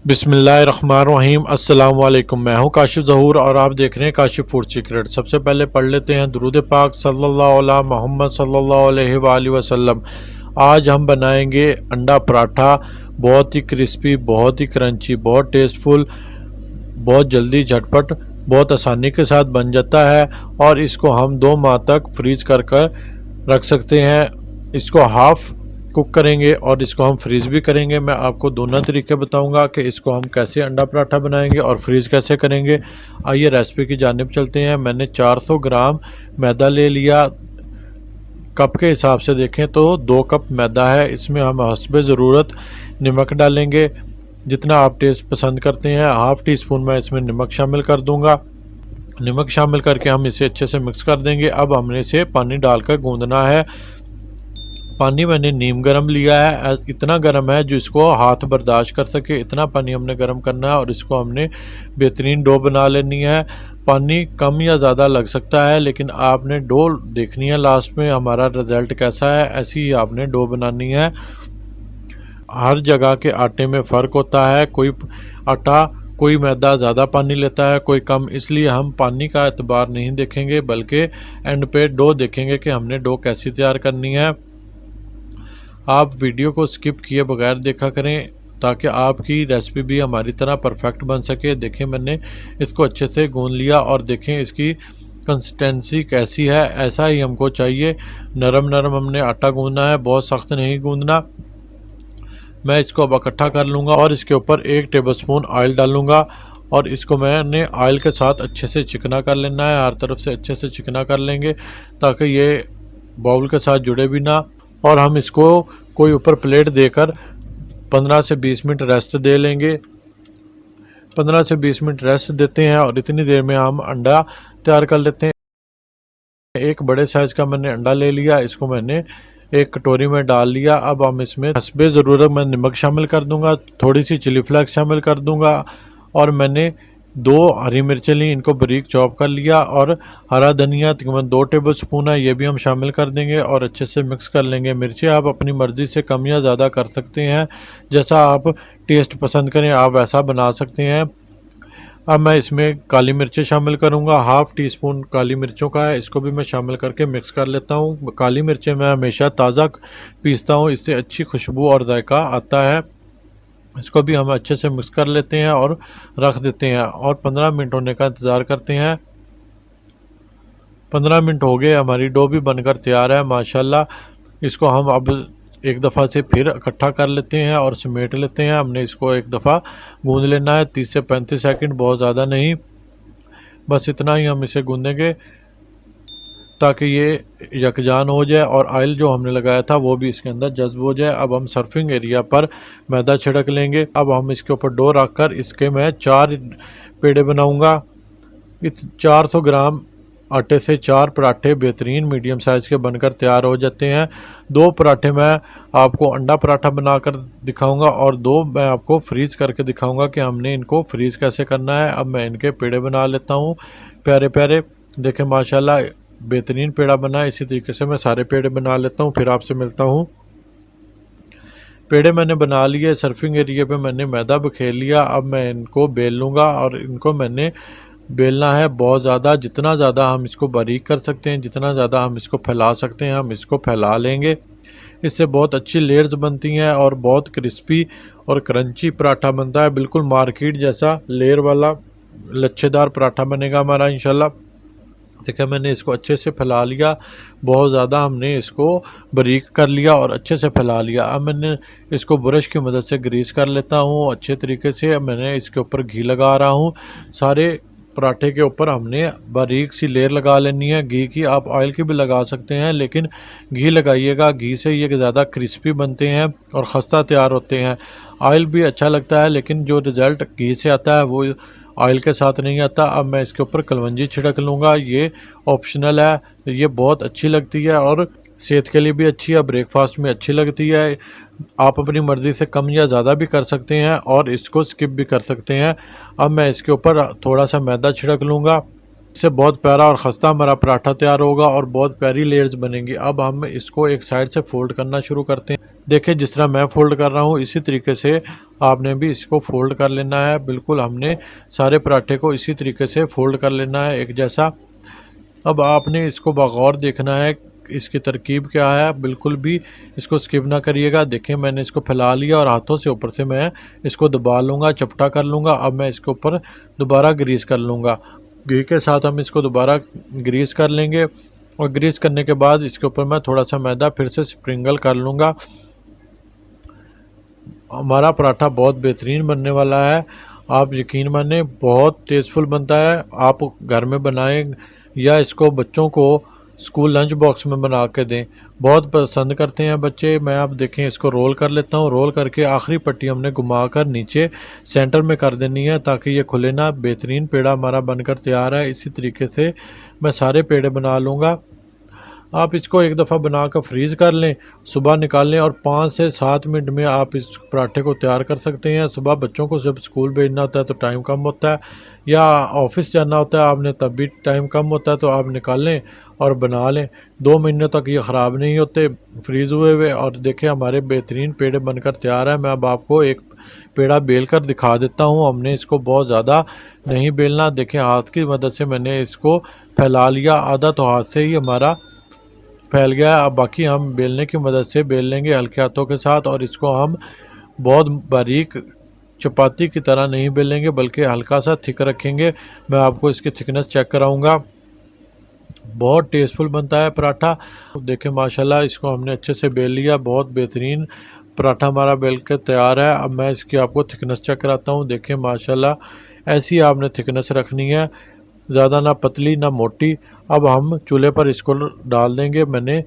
बिस्मिल्लाहिर्रहमानिर्रहीम। अस्सलाम वालेकुम। मैं हूं काशिफ ज़हूर और आप देख रहे हैं काशिफ फूड सीक्रेट। सबसे पहले पढ़ लेते हैं दुरूद पाक सल्लल्लाहु अला मोहम्मद सल्लल्लाहु अलैहि वसल्लम। आज हम बनाएंगे अंडा पराठा। बहुत ही क्रिस्पी, बहुत ही क्रंची, बहुत टेस्टफुल, बहुत जल्दी झटपट, बहुत आसानी के साथ बन जाता है और इसको हम 2 माह तक फ्रीज कर रख सकते हैं। इसको हाफ़ कुक करेंगे और इसको हम फ्रीज़ भी करेंगे। मैं आपको दोनों तरीके बताऊंगा कि इसको हम कैसे अंडा पराठा बनाएंगे और फ्रीज़ कैसे करेंगे। आइए रेसिपी की जानिब चलते हैं। मैंने 400 ग्राम मैदा ले लिया। कप के हिसाब से देखें तो 2 कप मैदा है। इसमें हम हस्बे ज़रूरत नमक डालेंगे, जितना आप टेस्ट पसंद करते हैं। हाफ़ टी स्पून मैं इसमें नमक शामिल कर दूंगा। नमक शामिल करके हम इसे अच्छे से मिक्स कर देंगे। अब हमने इसे पानी डालकर गूंदना है। पानी मैंने नीम गर्म लिया है, इतना गर्म है जो इसको हाथ बर्दाश्त कर सके, इतना पानी हमने गर्म करना है और इसको हमने बेहतरीन डो बना लेनी है। पानी कम या ज़्यादा लग सकता है, लेकिन आपने डो देखनी है लास्ट में हमारा रिज़ल्ट कैसा है, ऐसी ही आपने डो बनानी है। हर जगह के आटे में फ़र्क होता है, कोई मैदा ज़्यादा पानी लेता है, कोई कम, इसलिए हम पानी का एतबार नहीं देखेंगे बल्कि एंड पे डो देखेंगे कि हमने डो कैसी तैयार करनी है। आप वीडियो को स्किप किए बगैर देखा करें ताकि आपकी रेसिपी भी हमारी तरह परफेक्ट बन सके। देखें मैंने इसको अच्छे से गूंद लिया और देखें इसकी कंसिस्टेंसी कैसी है, ऐसा ही हमको चाहिए। नरम नरम हमने आटा गूंदना है, बहुत सख्त नहीं गूंदना। मैं इसको अब इकट्ठा कर लूँगा और इसके ऊपर 1 टेबलस्पून ऑयल डालूँगा और इसको मैंने ऑयल के साथ अच्छे से चिकना कर लेना है। हर तरफ से अच्छे से चिकना कर लेंगे ताकि ये बाउल के साथ जुड़े भी ना। और हम इसको कोई ऊपर प्लेट देकर 15 से 20 मिनट रेस्ट दे लेंगे। 15 से 20 मिनट रेस्ट देते हैं और इतनी देर में हम अंडा तैयार कर लेते हैं। एक बड़े साइज़ का मैंने अंडा ले लिया, इसको मैंने एक कटोरी में डाल लिया। अब हम इसमें हस्बे ज़रूरत मैं नमक शामिल कर दूंगा, थोड़ी सी चिली फ्लेक्स शामिल कर दूंगा और मैंने 2 हरी मिर्चें ली, इनको बारीक चॉप कर लिया और हरा धनिया तकरीबन 2 टेबल स्पून है, ये भी हम शामिल कर देंगे और अच्छे से मिक्स कर लेंगे। मिर्चें आप अपनी मर्ज़ी से कम या ज़्यादा कर सकते हैं, जैसा आप टेस्ट पसंद करें आप वैसा बना सकते हैं। अब मैं इसमें काली मिर्चें शामिल करूंगा, हाफ़ टी स्पून काली मिर्चों का है, इसको भी मैं शामिल करके मिक्स कर लेता हूं। काली मिर्चें मैं हमेशा ताज़ा पीसता हूं, इससे अच्छी खुशबू और जायका आता है। इसको भी हम अच्छे से मिक्स कर लेते हैं और रख देते हैं और 15 मिनट होने का इंतज़ार करते हैं। 15 मिनट हो गए, हमारी डो भी बनकर तैयार है माशाल्लाह। इसको हम अब एक दफ़ा से फिर इकट्ठा कर लेते हैं और समेट लेते हैं। हमने इसको एक दफ़ा गूंद लेना है, 30 से 35 सेकंड, बहुत ज़्यादा नहीं, बस इतना ही हम इसे गूंदेंगे ताकि ये यकजान हो जाए और ऑयल जो हमने लगाया था वो भी इसके अंदर जज्ब हो जाए। अब हम सर्विंग एरिया पर मैदा छिड़क लेंगे। अब हम इसके ऊपर डो रख कर इसके मैं 4 पेड़े बनाऊंगा। इस 400 ग्राम आटे से 4 पराठे बेहतरीन मीडियम साइज़ के बनकर तैयार हो जाते हैं। 2 पराठे मैं आपको अंडा पराठा बनाकर दिखाऊंगा और 2 मैं आपको फ्रीज़ करके दिखाऊंगा कि हमने इनको फ्रीज़ कैसे करना है। अब मैं इनके पेड़े बना लेता हूँ प्यारे प्यारे। देखें माशाल्लाह बेहतरीन पेड़ा बना है। इसी तरीके से मैं सारे पेड़े बना लेता हूँ, फिर आपसे मिलता हूँ। पेड़े मैंने बना लिए, सर्विंग एरिया पे मैंने मैदा बखेर लिया। अब मैं इनको बेल लूँगा और इनको मैंने बेलना है बहुत ज़्यादा, जितना ज़्यादा हम इसको बारीक कर सकते हैं, जितना ज़्यादा हम इसको फैला सकते हैं हम इसको फैला लेंगे। इससे बहुत अच्छी लेयर्स बनती हैं और बहुत क्रिस्पी और क्रंची पराठा बनता है, बिल्कुल मार्केट जैसा लेयर वाला लच्छेदार पराठा बनेगा हमारा इंशाल्लाह। देखिए मैंने इसको अच्छे से फैला लिया, बहुत ज़्यादा हमने इसको बारीक कर लिया और अच्छे से फैला लिया। अब मैंने इसको ब्रश की मदद से ग्रीस कर लेता हूँ अच्छे तरीके से। मैंने इसके ऊपर घी लगा रहा हूँ, सारे पराठे के ऊपर हमने बारीक सी लेयर लगा लेनी है घी की। आप ऑयल की भी लगा सकते हैं, लेकिन घी लगाइएगा, घी से ये ज़्यादा क्रिस्पी बनते हैं और खस्ता तैयार होते हैं। ऑयल भी अच्छा लगता है, लेकिन जो रिज़ल्ट घी से आता है वो ऑयल के साथ नहीं आता। अब मैं इसके ऊपर कलवंजी छिड़क लूँगा, ये ऑप्शनल है, ये बहुत अच्छी लगती है और सेहत के लिए भी अच्छी है, ब्रेकफास्ट में अच्छी लगती है। आप अपनी मर्ज़ी से कम या ज़्यादा भी कर सकते हैं और इसको स्किप भी कर सकते हैं। अब मैं इसके ऊपर थोड़ा सा मैदा छिड़क लूँगा, इससे बहुत प्यारा और ख़स्ता हमारा पराठा तैयार होगा और बहुत प्यारी लेयर्स बनेंगी। अब हम इसको एक साइड से फोल्ड करना शुरू करते हैं। देखिए जिस तरह मैं फ़ोल्ड कर रहा हूँ इसी तरीके से आपने भी इसको फ़ोल्ड कर लेना है। बिल्कुल हमने सारे पराठे को इसी तरीके से फ़ोल्ड कर लेना है एक जैसा। अब आपने इसको बगौर देखना है, इसकी तरकीब क्या है, बिल्कुल भी इसको स्किप ना करिएगा। देखिए मैंने इसको फैला लिया और हाथों से ऊपर से मैं इसको दबा लूँगा, चपटा कर लूँगा। अब मैं इसके ऊपर दोबारा ग्रीस कर लूँगा। घी के साथ हम इसको दोबारा ग्रीस कर लेंगे और ग्रीस करने के बाद इसके ऊपर मैं थोड़ा-सा मैदा फिर से स्प्रिंकल कर लूँगा। हमारा पराठा बहुत बेहतरीन बनने वाला है। आप यकीन मानिए बहुत टेस्टफुल बनता है। आप घर में बनाएँ या इसको बच्चों को स्कूल लंच बॉक्स में बना के दें, बहुत पसंद करते हैं बच्चे। मैं अब देखें इसको रोल कर लेता हूँ। रोल करके आखिरी पट्टी हमने घुमाकर नीचे सेंटर में कर देनी है ताकि ये खुले ना। बेहतरीन पेड़ा हमारा बनकर तैयार है। इसी तरीके से मैं सारे पेड़े बना लूँगा। आप इसको एक दफ़ा बनाकर फ्रीज़ कर लें, सुबह निकाल लें और 5 से 7 मिनट में आप इस पराठे को तैयार कर सकते हैं। सुबह बच्चों को जब स्कूल भेजना होता है तो टाइम कम होता है, या ऑफ़िस जाना होता है आपने तब भी टाइम कम होता है, तो आप निकाल लें और बना लें। 2 महीने तक ये ख़राब नहीं होते फ्रीज़ हुए हुए। और देखिए हमारे बेहतरीन पेड़े बनकर तैयार है। मैं अब आपको एक पेड़ा बेल कर दिखा देता हूँ। हमने इसको बहुत ज़्यादा नहीं बेलना। देखिए हाथ की मदद से मैंने इसको फैला लिया, आधा तो हाथ से ही हमारा फैल गया है। अब बाकी हम बेलने की मदद से बेल लेंगे हल्के हाथों के साथ, और इसको हम बहुत बारीक चपाती की तरह नहीं बेलेंगे बल्कि हल्का सा थिक रखेंगे। मैं आपको इसकी थिकनेस चेक कराऊंगा। बहुत टेस्टफुल बनता है पराठा। देखिए माशाल्लाह इसको हमने अच्छे से बेल लिया। बहुत बेहतरीन पराठा हमारा बेल के तैयार है। अब मैं इसकी आपको थिकनेस चेक कराता हूँ। देखिए माशाल्लाह ऐसी आपने थिकनेस रखनी है, ज़्यादा ना पतली ना मोटी। अब हम चूल्हे पर इसको डाल देंगे। मैंने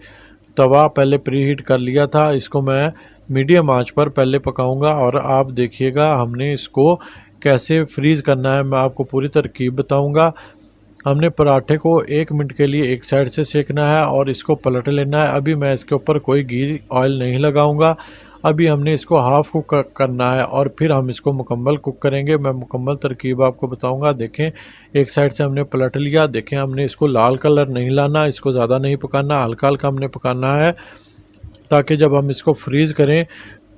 तवा पहले प्री हीट कर लिया था, इसको मैं मीडियम आंच पर पहले पकाऊंगा। और आप देखिएगा हमने इसको कैसे फ्रीज़ करना है, मैं आपको पूरी तरकीब बताऊंगा। हमने पराठे को 1 मिनट के लिए एक साइड से सेकना है और इसको पलट लेना है। अभी मैं इसके ऊपर कोई घी ऑयल नहीं लगाऊंगा। अभी हमने इसको हाफ़ कुक करना है और फिर हम इसको मुकम्मल कुक करेंगे। मैं मुकम्मल तरकीब आपको बताऊंगा। देखें एक साइड से हमने पलट लिया। देखें हमने इसको लाल कलर नहीं लाना, इसको ज़्यादा नहीं पकाना, हल्का हल्का हमने पकाना है ताकि जब हम इसको फ्रीज़ करें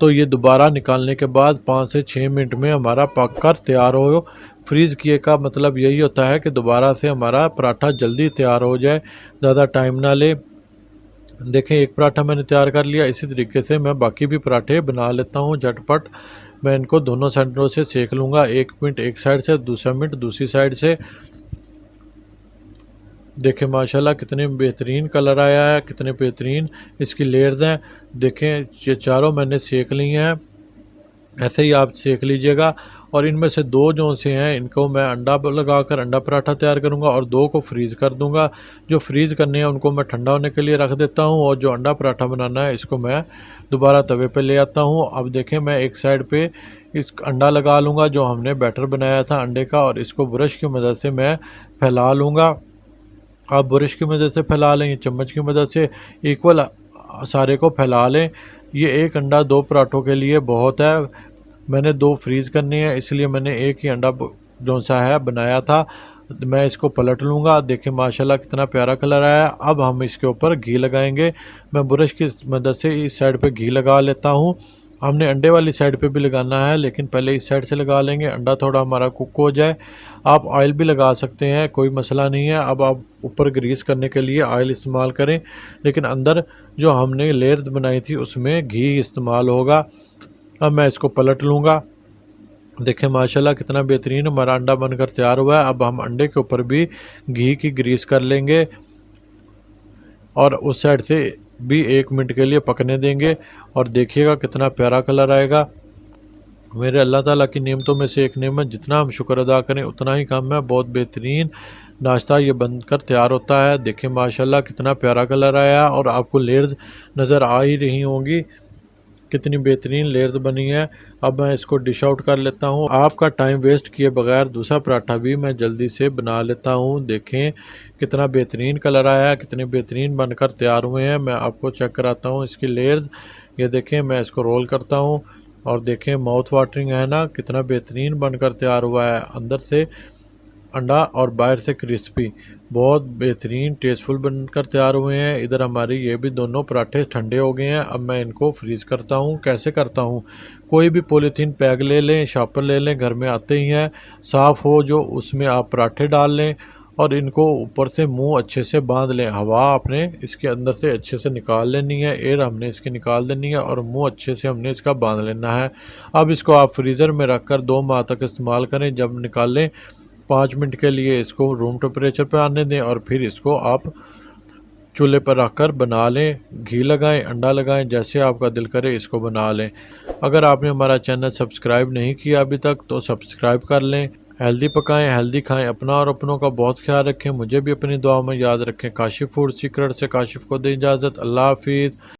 तो ये दोबारा निकालने के बाद 5 से 6 मिनट में हमारा पक कर तैयार हो। फ्रीज़ किए का मतलब यही होता है कि दोबारा से हमारा पराठा जल्दी तैयार हो जाए, ज़्यादा टाइम ना ले। देखें एक पराठा मैंने तैयार कर लिया। इसी तरीके से मैं बाकी भी पराठे बना लेता हूँ झटपट। मैं इनको दोनों साइडों से सेक लूँगा, 1 मिनट एक साइड से, दूसरा मिनट दूसरी साइड से। देखें माशाल्लाह कितने बेहतरीन कलर आया है, कितने बेहतरीन इसकी लेयर्स हैं। देखें ये चारों मैंने सेक ली हैं, ऐसे ही आप सेक लीजिएगा। और इनमें से 2 जो से हैं इनको मैं अंडा लगाकर अंडा पराठा तैयार करूंगा और 2 को फ्रीज़ कर दूंगा। जो फ्रीज़ करने हैं उनको मैं ठंडा होने के लिए रख देता हूं, और जो अंडा पराठा बनाना है इसको मैं दोबारा तवे पे ले आता हूं। अब देखें मैं एक साइड पे इस अंडा लगा लूँगा जो हमने बैटर बनाया था अंडे का, और इसको ब्रश की मदद से मैं फैला लूँगा। आप ब्रश की मदद से फैला लें, चम्मच की मदद से इक्वल सारे को फैला लें। ये एक अंडा 2 पराठों के लिए बहुत है। मैंने 2 फ्रीज़ करने हैं इसलिए मैंने एक ही अंडा जो सा है बनाया था। मैं इसको पलट लूँगा। देखिए माशाल्लाह कितना प्यारा कलर आया है। अब हम इसके ऊपर घी लगाएंगे। मैं ब्रश की मदद से इस साइड पे घी लगा लेता हूँ। हमने अंडे वाली साइड पे भी लगाना है लेकिन पहले इस साइड से लगा लेंगे, अंडा थोड़ा हमारा कुक हो जाए। आप ऑयल भी लगा सकते हैं, कोई मसला नहीं है। अब आप ऊपर ग्रीस करने के लिए ऑयल इस्तेमाल करें, लेकिन अंदर जो हमने लेयर बनाई थी उसमें घी इस्तेमाल होगा। अब मैं इसको पलट लूँगा। देखें माशाल्लाह कितना बेहतरीन हमारा अंडा बनकर तैयार हुआ है। अब हम अंडे के ऊपर भी घी की ग्रीस कर लेंगे और उस साइड से भी 1 मिनट के लिए पकने देंगे। और देखिएगा कितना प्यारा कलर आएगा। मेरे अल्लाह ताला की नेमतों में से एक नेमत, जितना हम शुक्र अदा करें उतना ही कम है। बहुत बेहतरीन नाश्ता ये बनकर तैयार होता है। देखें माशाल्लाह कितना प्यारा कलर आया, और आपको लेयर्स नज़र आ ही रही होंगी कितनी बेहतरीन लेयर्स बनी है। अब मैं इसको डिश आउट कर लेता हूँ। आपका टाइम वेस्ट किए बगैर दूसरा पराठा भी मैं जल्दी से बना लेता हूँ। देखें कितना बेहतरीन कलर आया है, कितने बेहतरीन बनकर तैयार हुए हैं। मैं आपको चेक कराता हूँ इसकी लेयर्स। ये देखें मैं इसको रोल करता हूँ और देखें माउथ वाटरिंग है ना, कितना बेहतरीन बनकर तैयार हुआ है अंदर से। अंडा और बाहर से क्रिस्पी, बहुत बेहतरीन टेस्टफुल बनकर तैयार हुए हैं। इधर हमारे ये भी दोनों पराठे ठंडे हो गए हैं। अब मैं इनको फ्रीज़ करता हूँ। कैसे करता हूँ, कोई भी पॉलीथीन बैग ले लें, शॉपर ले लें, घर में आते ही हैं, साफ़ हो जो, उसमें आप पराठे डाल लें और इनको ऊपर से मुंह अच्छे से बांध लें। हवा आपने इसके अंदर से अच्छे से निकाल लेनी है, एयर हमने इसकी निकाल देनी है और मुंह अच्छे से हमने इसका बांध लेना है। अब इसको आप फ्रीज़र में रखकर 2 माह तक इस्तेमाल करें। जब निकालें 5 मिनट के लिए इसको रूम टेम्परेचर पर आने दें और फिर इसको आप चूल्हे पर रखकर बना लें। घी लगाएं, अंडा लगाएं, जैसे आपका दिल करे इसको बना लें। अगर आपने हमारा चैनल सब्सक्राइब नहीं किया अभी तक तो सब्सक्राइब कर लें। हेल्दी पकाएं, हेल्दी खाएं, अपना और अपनों का बहुत ख्याल रखें। मुझे भी अपनी दुआ में याद रखें। काशिफ फूड सीक्रेट से काशिफ को दें इजाज़त। अल्लाह हाफिज़।